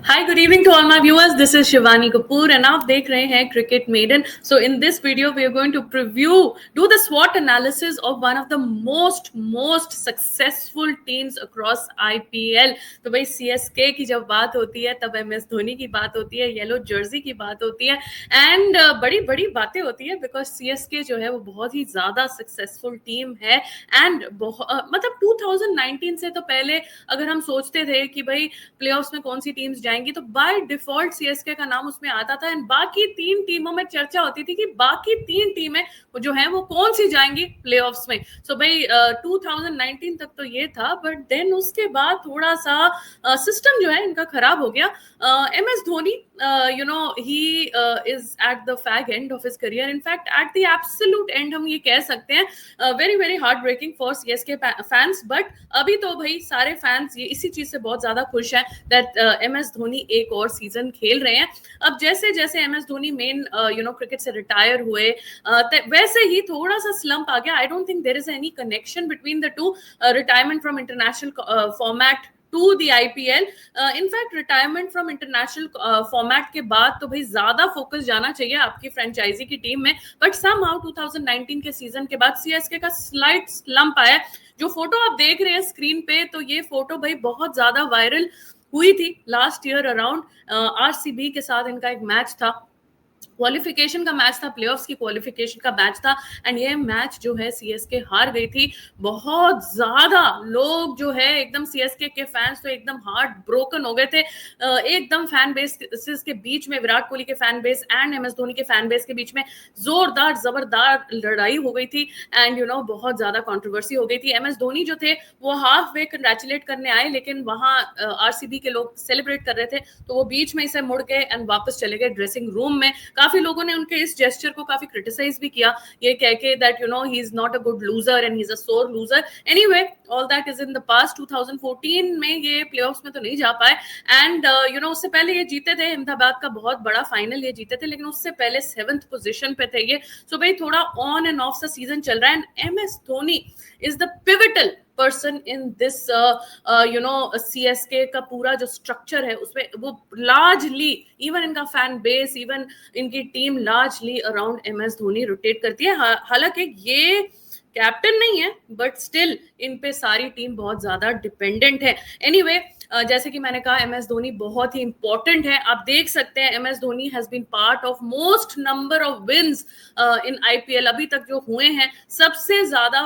Hi, good evening to all my viewers. This is Shivani Kapoor and आप देख रहे हैं Cricket Maiden. So in this video we are going to do the SWOT analysis of one of the most successful teams across IPL. तो भाई CSK की जब बात होती है तब MS धोनी की बात होती है, येलो जर्सी की बात होती है एंड बड़ी बड़ी बातें होती है बिकॉज CSK जो है वो बहुत ही ज्यादा सक्सेसफुल टीम है एंड मतलब 2019 से तो पहले अगर हम सोचते थे कि भाई प्लेऑफ्स में कौन सी टीम्स जाएंगी तो बाय डिफॉल्ट सीएसके का नाम उसमें आता था एंड बाकी तीन टीमों में चर्चा होती थी कि बाकी तीन टीमें जो है वो कौन सी जाएंगी प्लेऑफ्स में। सो भाई 2019 तक तो ये था बट देन उसके बाद थोड़ा सा सिस्टम जो है इनका खराब हो गया। MS Dhoni he is at the fag end of his career, in fact at the absolute end हम ये कह सकते हैं। very heart breaking for CSK fans, but अभी तो भाई सारे फैंस ये इसी चीज से बहुत ज्यादा खुश हैं दैट MS धोनी एक और सीजन खेल रहे हैं। अब जैसे जैसे MS धोनी मेन क्रिकेट से रिटायर हुए वैसे ही थोड़ा सा स्लम्प आ गया। I don't think there is any connection between the two retirement from international format to the IPL. In fact retirement from international format के बाद तो भाई ज्यादा फोकस जाना चाहिए आपकी फ्रेंचाइजी की टीम में, बट समहाउ 2019 के सीजन के बाद सीएसके का स्लाइट स्लम्प आया। जो फोटो आप देख रहे हैं स्क्रीन पे तो ये फोटो भाई बहुत ज्यादा वायरल हुई थी लास्ट ईयर अराउंड। आरसीबी के साथ इनका एक मैच था, क्वालिफिकेशन का मैच था, प्लेऑफ्स की क्वालिफिकेशन का मैच था एंड ये मैच जो है सीएसके हार गई थी। बहुत ज्यादा लोग जो है एकदम सीएसके के फैंस तो एकदम हार्ट ब्रोकन हो गए थे। एकदम फैन बेस के बीच में, विराट कोहली के fan base and MS Dhoni के फैन बेस के बीच में जोरदार जबरदार लड़ाई हो गई थी एंड बहुत ज्यादा कंट्रोवर्सी हो गई थी। MS धोनी जो थे वो हाफ वे कंग्रेचुलेट करने आए लेकिन वहां आरसीबी के लोग सेलिब्रेट कर रहे थे तो वो बीच में से मुड़ गए एंड वापस चले गए ड्रेसिंग रूम में। काफी लोगों ने उनके इस जेस्चर को काफी क्रिटिसाइज भी किया ये कह के that he is not a good loser and he is a sore loser. Anyway all that is in the past. 2014 में ये प्लेऑफ्स में तो नहीं जा पाए एंड उससे पहले ये जीते थे अहमदाबाद का बहुत बड़ा फाइनल ये जीते थे, लेकिन उससे पहले 7th पोजीशन पे थे ये। सो भाई थोड़ा ऑन एंड ऑफ सा सीजन चल रहा है and MS Dhoni is the pivotal person in this CSK का पूरा जो स्ट्रक्चर है उसमें वो लार्जली इवन इनका फैन बेस इवन इनकी team largely around MS Dhoni rotate करती है। हालांकि ये कैप्टन नहीं है बट स्टिल इन पे सारी टीम बहुत ज्यादा डिपेंडेंट है। एनीवे जैसे कि मैंने कहा MS धोनी बहुत ही इंपॉर्टेंट है। आप देख सकते हैं MS Dhoni has been part of most number of wins in IPL। अभी तक जो हुए हैं सबसे ज्यादा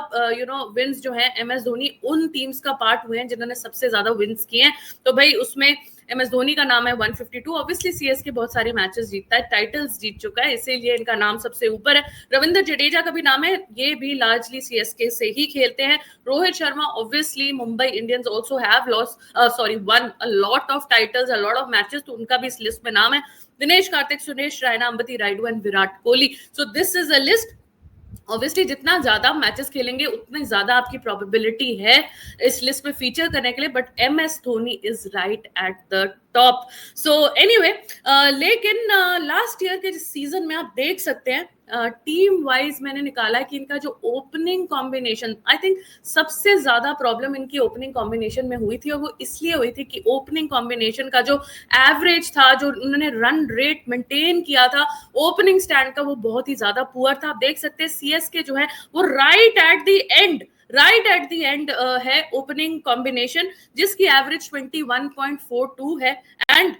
विन्स जो है MS धोनी उन टीम्स का पार्ट हुए हैं जिन्होंने सबसे ज्यादा विन्स किए हैं। तो भाई उसमें MS धोनी का नाम है 152। ऑब्वियसली CSK बहुत सारे मैचेस जीतता है, टाइटल्स जीत चुका है, इसीलिए इनका नाम सबसे ऊपर है। रविंद्र जडेजा का भी नाम है, ये भी लार्जली CSK से ही खेलते हैं। Rohit Sharma obviously Mumbai Indians also have one a lot of titles, a lot of matches, तो उनका भी इस लिस्ट में नाम है। Dinesh Karthik, Suresh Raina, Ambati Rayudu and Virat Kohli. So this is a list. Obviously जितना ज्यादा मैचेस खेलेंगे उतनी ज्यादा आपकी प्रोबेबिलिटी है इस लिस्ट में फीचर करने के लिए, but MS Dhoni is right at the top. So anyway लेकिन लास्ट ईयर के सीजन में आप देख सकते हैं टीम वाइज मैंने निकाला कि इनका जो ओपनिंग कॉम्बिनेशन, आई थिंक सबसे ज्यादा प्रॉब्लम इनकी ओपनिंग कॉम्बिनेशन में हुई थी और वो इसलिए हुई थी कि ओपनिंग कॉम्बिनेशन का जो एवरेज था, जो उन्होंने रन रेट मेंटेन किया था ओपनिंग स्टैंड का, वो बहुत ही ज्यादा पुअर था। आप देख सकते हैं CSK जो है वो राइट एट द एंड है ओपनिंग कॉम्बिनेशन जिसकी एवरेज 21.42 है एंड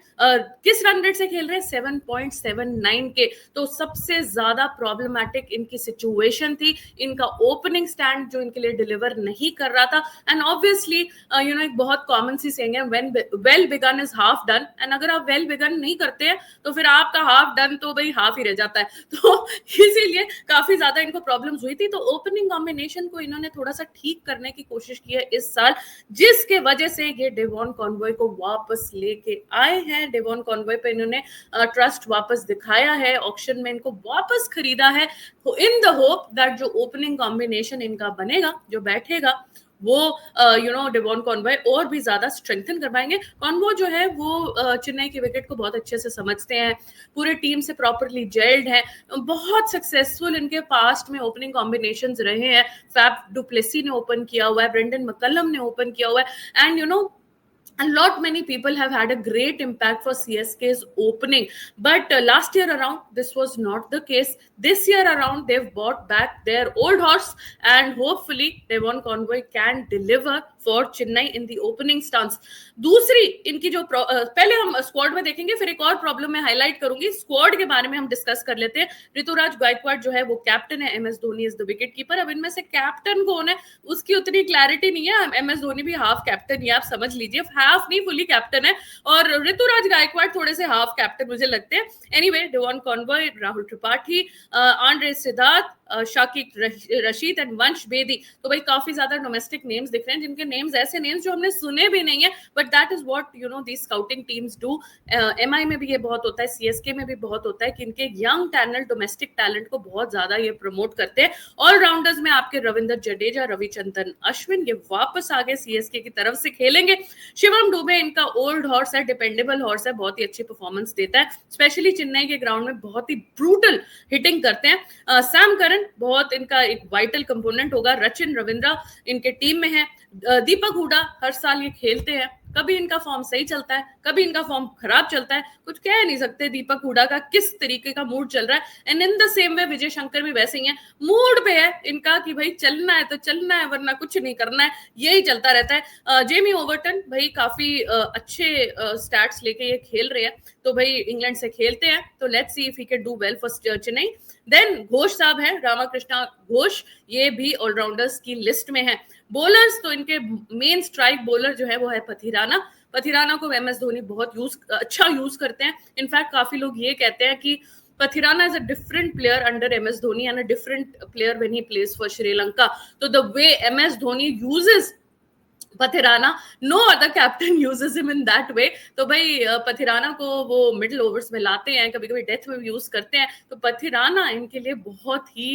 किस रन रेट से खेल रहे हैं 7.79 के। तो सबसे ज्यादा प्रॉब्लमैटिक इनकी सिचुएशन थी इनका ओपनिंग स्टैंड जो इनके लिए डिलीवर नहीं कर रहा था। एंड ऑब्वियसली एक बहुत कॉमन सी सेइंग है, when well begun is half done, and अगर आप वेल बिगन नहीं करते हैं तो फिर आपका हाफ डन तो भाई हाफ ही रह जाता है। तो इसीलिए काफी ज्यादा इनको प्रॉब्लम्स हुई थी। तो ओपनिंग कॉम्बिनेशन को इन्होंने थोड़ा सा ठीक करने की कोशिश की है इस साल, जिसके वजह से ये डेवॉन कॉनवॉय को वापस लेके आए हैं। डेवॉन कॉनवॉय पे इन्होंने ट्रस्ट वापस दिखाया है, ऑक्शन में इनको वापस खरीदा है इन द होप दैट जो ओपनिंग कॉम्बिनेशन इनका बनेगा, जो बैठेगा, वो डेवॉन कॉनवॉय और भी ज्यादा स्ट्रेंथन कर पाएंगे। कॉनवॉय जो है वो चेन्नई की विकेट को बहुत अच्छे से समझते हैं, पूरे टीम से प्रॉपरली जेल्ड है, बहुत सक्सेसफुल इनके पास्ट में ओपनिंग कॉम्बिनेशंस रहे हैं। फैफ डुप्लेसी ने ओपन किया हुआ है, ब्रेंडन मैकलम ने ओपन किया हुआ है and a lot many people have had a great impact for CSK's opening, but last year around this was not the case. This year around they've brought back their old horse, and hopefully Devon Conway can deliver for Chennai in the opening stance. दूसरी इनकी जो पहले हम squad में देखेंगे, फिर एक और प्रॉब्लम मैं हाईलाइट करूंगी, स्क्वाड के बारे में हम डिस्कस कर लेते हैं. ऋतुराज गायकवाड़ जो है वो कैप्टन है, MS Dhoni is the wicket keeper. अब इनमें से कैप्टन कौन है उसकी उतनी क्लैरिटी नहीं है. MS धोनी भी हाफ कैप्टन ही, आप समझ लीजिए, हाफ नहीं फुली कैप्टन है, और ऋतुराज गायकवाड़ थोड़े से हाफ कैप्टन मुझे लगते हैं. Anyway, Devon Conway, Rahul Tripathi, Andre Siddharth, Shakib Rashid and Vansh Bedi. तो भाई काफी ज्यादा डोमेस्टिक नेम्स दिख रहे हैं, जिनके नेम्स ऐसे नेम्स जो हमने सुने भी नहीं है, but that is what you know the scouting teams do. MI में भी ये बहुत होता है, CSK में भी बहुत होता है कि इनके यंग टैलेंट, डोमेस्टिक टैलेंट को बहुत ज्यादा ये प्रमोट करते हैं. ऑलराउंडर्स में आपके रविंद्र जडेजा, रविचंद्रन अश्विन, ये वापस आ गए CSK की तरफ से खेलेंगे. शिवम डुबे इनका ओल्ड हॉर्स है, डिपेंडेबल हॉर्स है, बहुत ही अच्छी परफॉर्मेंस देता है, स्पेशली चेन्नई के ग्राउंड में बहुत ही ब्रूटल हिटिंग करते हैं. सैम करन बहुत इनका एक वाइटल कंपोनेंट होगा. रचिन रविंद्रा इनके टीम में है. दीपक हुडा हर साल ये खेलते हैं, कभी इनका फॉर्म सही चलता है, कभी इनका फॉर्म खराब चलता है, कुछ कह नहीं सकते दीपक हुडा का किस तरीके का मूड चल रहा है. And in the same way Vijay Shankar भी वैसे ही है, मूड पे है इनका कि भाई चलना है तो चलना है, वरना कुछ नहीं करना है, यही चलता रहता है. जेमी ओवरटन भाई काफी अच्छे स्टैट्स लेके ये खेल रहे हैं, तो भाई इंग्लैंड से खेलते हैं, तो let's see if he can do well for Chennai. Then Ghosh साहब है, रामाकृष्णा घोष, ये भी ऑलराउंडर्स की लिस्ट में है. बॉलर्स तो इनके मेन स्ट्राइक बॉलर जो है वो है पथिराना. पथिराना को MS धोनी बहुत अच्छा यूज करते हैं. इनफैक्ट काफी लोग ये कहते हैं कि Pathirana is a different player under MS Dhoni and a different player when he plays for Sri Lanka. So the way MS Dhoni uses Pathirana, no other captain uses him in that way. तो भाई पथिराना को वो middle overs में लाते हैं, कभी कभी death में भी यूज करते हैं, तो पथिराना इनके लिए बहुत ही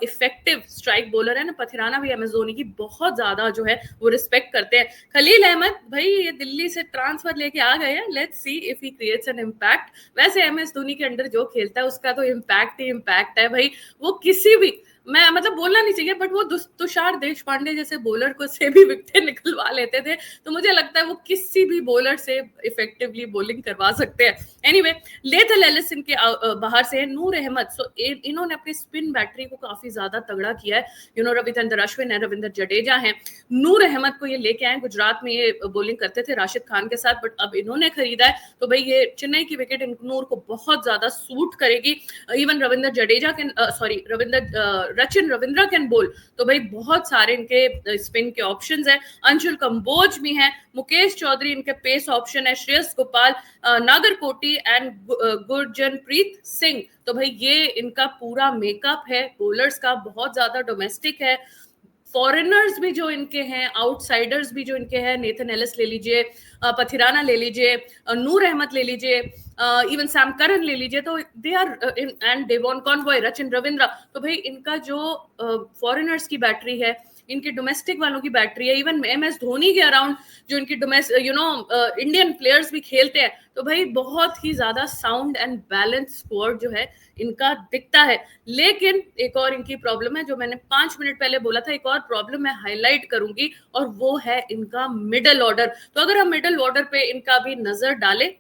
इफेक्टिव स्ट्राइक बॉलर है ना. पथिराना भी MS धोनी की बहुत ज्यादा जो है वो रिस्पेक्ट करते हैं. खलील अहमद भाई ये दिल्ली से ट्रांसफर लेके आ गए हैं, let's see if he creates an impact. वैसे MS धोनी के अंडर जो खेलता है उसका तो इम्पैक्ट ही इम्पैक्ट है भाई. वो किसी भी, मैं मतलब बोलना नहीं चाहिए, बट वो तुषार देशपांडे जैसे बॉलर को से भी विकेट निकलवा लेते थे, तो मुझे लगता है वो किसी भी बॉलर से इफेक्टिवली बॉलिंग करवा सकते हैं. एनीवे, लेथल एलिस इनके बाहर से है. नूर अहमद, सो इन्होंने अपनी स्पिन बैटरी को काफी ज्यादा तगड़ा किया है. रविचंद्र अश्विन है, रविंद्र जडेजा है. नूर अहमद को ये लेके आए, गुजरात में ये बॉलिंग करते थे राशिद खान के साथ, बट अब इन्होंने खरीदा है, तो भाई ये चेन्नई की विकेट नूर को बहुत ज्यादा सूट करेगी. इवन रविंद्र जडेजा के रचिन रविंद्रा कैन बोल, तो भाई बहुत सारे इनके स्पिन के ऑप्शंस है. अंशुल कंबोज भी हैं, मुकेश चौधरी इनके पेस ऑप्शन है, श्रेयस गोपाल, नागरकोटी एंड गुरजनप्रीत सिंह. तो भाई ये इनका पूरा मेकअप है बॉलर्स का, बहुत ज्यादा डोमेस्टिक है. फॉरेनर्स भी जो इनके हैं, आउटसाइडर्स भी जो इनके हैं, नेथन एलिस ले लीजिए, पथिराना ले लीजिए, नूर अहमद ले लीजिए, इवन सैम करन ले लीजिए, तो they are and Devon Conway, Rachin Ravindra. तो भाई इनका जो फॉरेनर्स की बैटरी है, इनके डोमेस्टिक वालों की बैटरी है, इवन MS धोनी के अराउंड जो इनकी इंडियन प्लेयर्स भी खेलते हैं, तो भाई बहुत ही ज्यादा साउंड एंड बैलेंस स्क्वाड जो है इनका दिखता है. लेकिन एक और इनकी प्रॉब्लम है, जो मैंने 5 मिनट पहले बोला था, एक और प्रॉब्लम मैं हाईलाइट करूंगी, और वो है इनका मिडल ऑर्डर. तो अगर हम मिडल ऑर्डर पे इनका भी नजर डालें,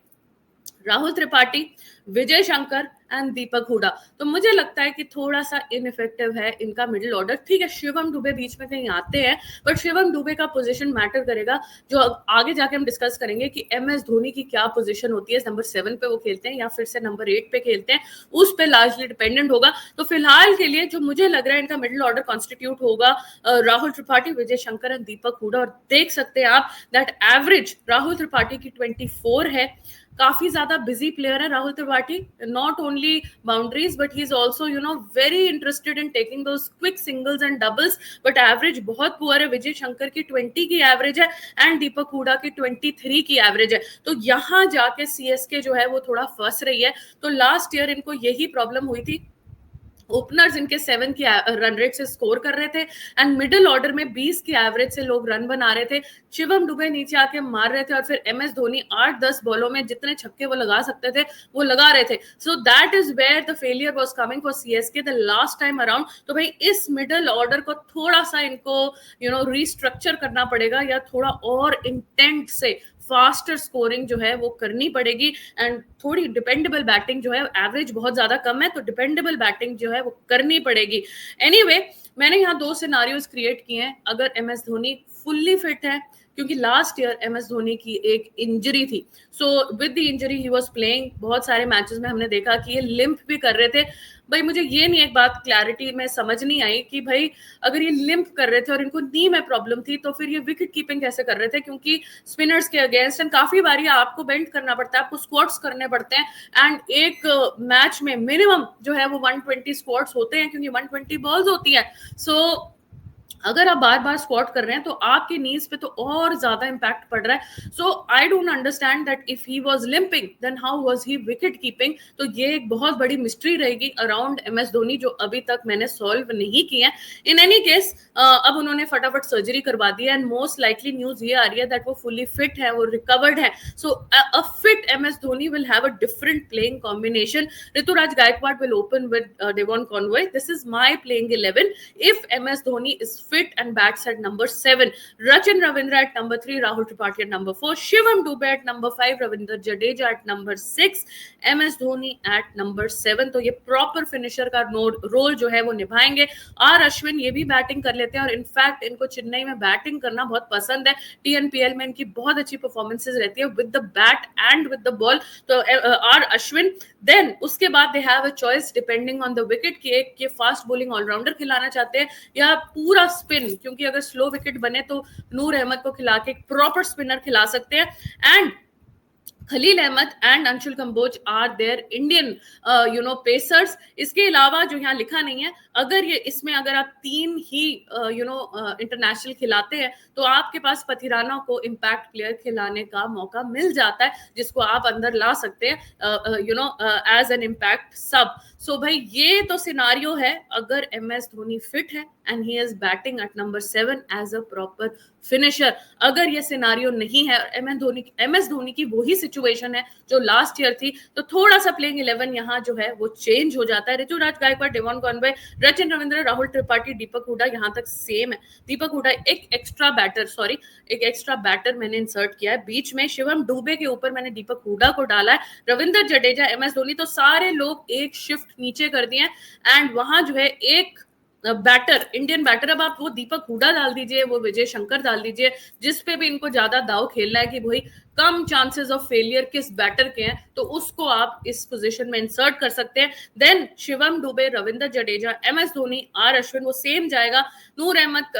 राहुल त्रिपाठी, विजय शंकर एंड दीपक हुडा, तो मुझे लगता है कि थोड़ा सा इनइफेक्टिव है इनका मिडिल ऑर्डर. ठीक है, शिवम दुबे बीच में कहीं आते हैं, बट शिवम दुबे का पोजीशन मैटर करेगा, जो आगे जाके हम डिस्कस करेंगे कि MS धोनी की क्या पोजीशन होती है, नंबर 7 पे वो खेलते हैं या फिर से नंबर 8 पे खेलते हैं, उस पे लार्जली डिपेंडेंट होगा. तो फिलहाल के लिए जो मुझे लग रहा है इनका मिडिल ऑर्डर कॉन्स्टिट्यूट होगा राहुल त्रिपाठी, विजय शंकर एंड दीपक हुडा. और देख सकते हैं आप दैट एवरेज राहुल त्रिपाठी की 24 है. काफी ज्यादा बिजी प्लेयर है Rahul Tripathi, not only boundaries but he is also very interested in taking those quick singles and doubles, but average बहुत पुअर है. विजय शंकर की 20 की एवरेज है एंड दीपक हुडा की 23 की एवरेज है. तो यहाँ जाके CSK जो है वो थोड़ा फंस रही है. तो लास्ट ईयर इनको यही प्रॉब्लम हुई थी ओपनर्स इनके 7 की रन रेट से स्कोर कर रहे थे एंड मिडिल ऑर्डर में 20 की एवरेज से लोग रन बना रहे थे। शिवम दुबे नीचे आके मार रहे थे और फिर एम एस धोनी 8-10 बॉलों में जितने छक्के वो लगा सकते थे वो लगा रहे थे। So that is where the failure was coming for CSK the last time around. तो भाई इस मिडिल ऑर्डर को थोड़ा सा इनको रिस्ट्रक्चर करना पड़ेगा या थोड़ा और इंटेंट से फास्टर स्कोरिंग जो है वो करनी पड़ेगी एंड थोड़ी डिपेंडेबल बैटिंग जो है, एवरेज बहुत ज्यादा कम है तो डिपेंडेबल बैटिंग जो है वो करनी पड़ेगी। एनीवे मैंने यहाँ 2 सिनारियोज क्रिएट किए हैं। अगर M S Dhoni fully fit है, क्योंकि last year M S Dhoni की एक इंजरी थी, so with the injury he was playing, बहुत सारे मैचेस में हमने देखा कि ये लिम्प भी कर रहे थे। भाई मुझे ये नहीं एक बात क्लैरिटी में समझ नहीं आई कि भाई अगर ये लिम्प कर रहे थे और इनको नी में प्रॉब्लम थी तो फिर ये विकेट कीपिंग कैसे कर रहे थे, क्योंकि स्पिनर्स के अगेंस्ट एंड काफी बारी आपको बेंड करना पड़ता है, आपको स्क्वाट्स करने पड़ते हैं एंड एक मैच में मिनिमम जो है वो 120 स्क्वाट्स होते हैं क्योंकि 120 बॉल्स होती है। सो अगर आप बार बार स्क्वाट कर रहे हैं तो आपके नीज पे तो और ज्यादा इंपैक्ट पड़ रहा है। So I don't understand that if he was limping then how was he wicket keeping. तो ये एक बहुत बड़ी मिस्ट्री रहेगी अराउंड एम एस धोनी जो अभी तक मैंने सॉल्व नहीं की है। इन एनी केस अब उन्होंने फटाफट सर्जरी करवा दी है एंड मोस्ट लाइकली न्यूज ये आ रही है दैट वो फुली फिट है, वो रिकवर्ड है। So a fit M S Dhoni will have a different playing combination. Ruturaj Gaikwad will open with Devon Conway. This is my playing 11 if MS Dhoni is fit and bats at number 7, Rachin Ravindra at number 3, Rahul Tripathi at number 4, Shivam Dube at number 5, Ravindra Jadeja at number 6, MS Dhoni at number 7। तो ये proper finisher का role जो है वो निभाएंगे। Are Ashwin ये भी batting कर लेते हैं और इनफैक्ट इनको चेन्नई में बैटिंग करना बहुत पसंद है। टीएनपीएल में इनकी बहुत अच्छी परफॉर्मेंसेज रहती है with the bat and with the ball. तो आर अश्विन, देन उसके बाद they have a choice depending on the wicket कि एक ये फास्ट बॉलिंग ऑलराउंडर खिलाना चाहते हैं या पूरा स्पिन, क्योंकि अगर स्लो विकेट बने तो नूर अहमद को खिला के एक प्रॉपर स्पिनर खिला सकते हैं। And Khaleel Ahmed and Anshul Kamboj are their Indian pacers. इसके अलावा जो यहाँ लिखा नहीं है, अगर ये इसमें अगर आप 3 ही इंटरनेशनल खिलाते हैं तो आपके पास पथिराना को इम्पैक्ट प्लेयर खिलाने का मौका मिल जाता है जिसको आप अंदर ला सकते हैं एज एन इम्पैक्ट सब। सो भाई ये तो सिनारियो है अगर एम एस धोनी फिट है and he is batting at number 7 as a proper finisher. अगर ये सिनारियो नहीं है, एम एस धोनी की वही सिचुएशन है जो लास्ट ईयर थी, तो थोड़ा सा प्लेइंग 11 यहाँ जो है वो चेंज हो जाता है। ऋतुराज गायकवाड, डेवॉन कॉनवे, रचिन रविंद्र, राहुल त्रिपाठी, दीपक हुडा यहाँ तक सेम है। दीपक हुडा एक एक्स्ट्रा बैटर मैंने इंसर्ट किया है बीच में। शिवम डुबे के ऊपर मैंने दीपक हुडा को डाला है। रविंद्र जडेजा, एम एस धोनी, तो सारे लोग एक शिफ्ट नीचे कर दिए एंड वहां जो है एक बैटर, इंडियन बैटर, अब आप वो दीपक हुडा डाल दीजिए, वो विजय शंकर डाल दीजिए, जिस पे भी इनको ज्यादा दाव खेलना है कि भाई कम चांसेस ऑफ फेलियर किस बैटर के हैं, तो उसको आप इस पोजीशन में इंसर्ट कर सकते हैं। Then Shivam Dube, Ravindra Jadeja, M S Dhoni, R Ashwin, वो सेम जाएगा, नूर अहमद,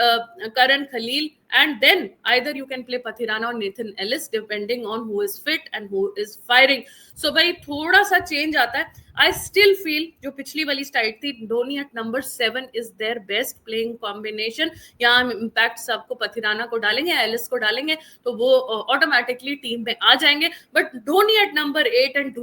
करण, Khalil, and then either you can play Pathirana or Nathan Ellis depending on who is fit and who is firing। so भाई थोड़ा सा चेंज आता है। I still feel जो पिछली वाली स्टाइल थी, Dhoni at number 7 is their best playing combination। यहाँ हम इम्पैक्ट सबको पथिराना को डालेंगे, एलिस को डालेंगे तो वो ऑटोमेटिकली टीम में आ जाएंगे। But Dhoni at number 8 and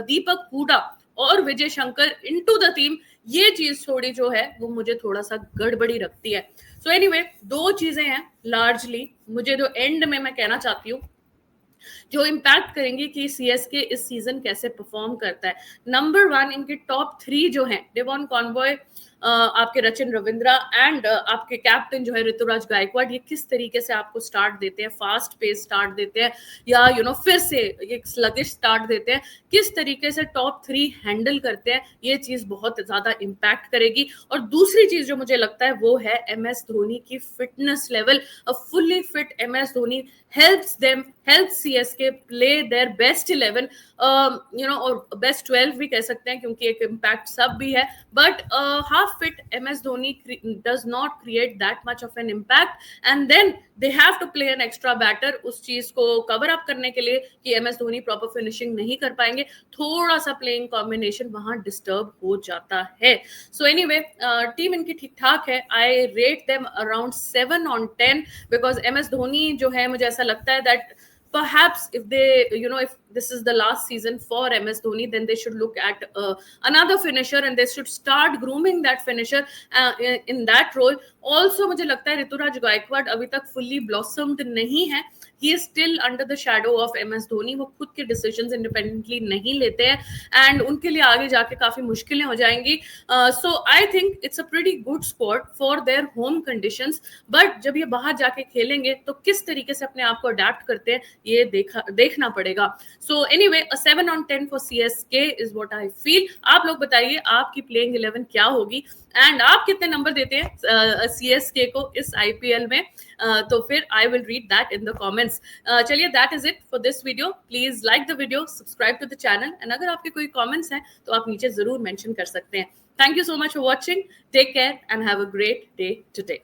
Deepak Hooda और Vijay Shankar into the team, ये चीज थोड़ी जो है वो मुझे थोड़ा सा गड़बड़ी रखती है। सो एनीवे 2 चीजें हैं लार्जली मुझे जो एंड में मैं कहना चाहती हूँ जो इम्पैक्ट करेंगे कि सीएसके इस सीजन कैसे परफॉर्म करता है। नंबर 1 इनके टॉप 3 जो हैं, डेवॉन कॉनवॉय, आपके रचिन रविंद्रा एंड आपके कैप्टन जो है ऋतुराज गायकवाड, ये किस तरीके से आपको स्टार्ट देते हैं, फास्ट पेस स्टार्ट देते हैं या फिर से ये स्लगिश स्टार्ट देते हैं, किस तरीके से टॉप 3 हैंडल करते हैं, ये चीज बहुत ज्यादा इम्पैक्ट करेगी। और दूसरी चीज जो मुझे लगता है वो है एम एस धोनी की fitness level. A fully fit M S Dhoni helps CSK play their best 11 और बेस्ट 12 भी कह सकते हैं क्योंकि एक इम्पैक्ट सब भी है। But half fit M S Dhoni does not create that much of an impact and then they have to play an extra batter उस चीज को कवर अप करने के लिए कि M S Dhoni proper finishing नहीं कर पाएंगे, थोड़ा सा प्लेइंग कॉम्बिनेशन वहां डिस्टर्ब हो जाता है। सो एनीवे टीम इनकी ठीक ठाक है। I rate them around 7 on 10 because M S Dhoni जो है मुझे ऐसा लगता है that perhaps if they, if this is the last season for MS Dhoni, then they should look at another finisher and they should start grooming that finisher in that role. Also मुझे लगता है ऋतुराज गायकवाड अभी तक fully blossomed नहीं है. He is still under the shadow of MS Dhoni. वो खुद के decisions independently नहीं लेते हैं and उनके लिए आगे जाके काफी मुश्किलें हो जाएंगी. So I think it's a pretty good squad for their home conditions. But जब ये बाहर जाके खेलेंगे तो किस तरीके से अपने आप को adapt करते हैं ये देखना पड़ेगा. So anyway, a 7/10 for CSK is what I feel. आप लोग बताइए आपकी playing 11 क्या होगी and आप कितने नंबर देते हैं CSK को इस IPL में. तो फिर I will read that in the comments. चलिए, that is it for this video. Please like the video, subscribe to the channel and अगर आपके कोई comments हैं तो आप नीचे जरूर mention कर सकते हैं. Thank you so much for watching. Take care and have a great day today.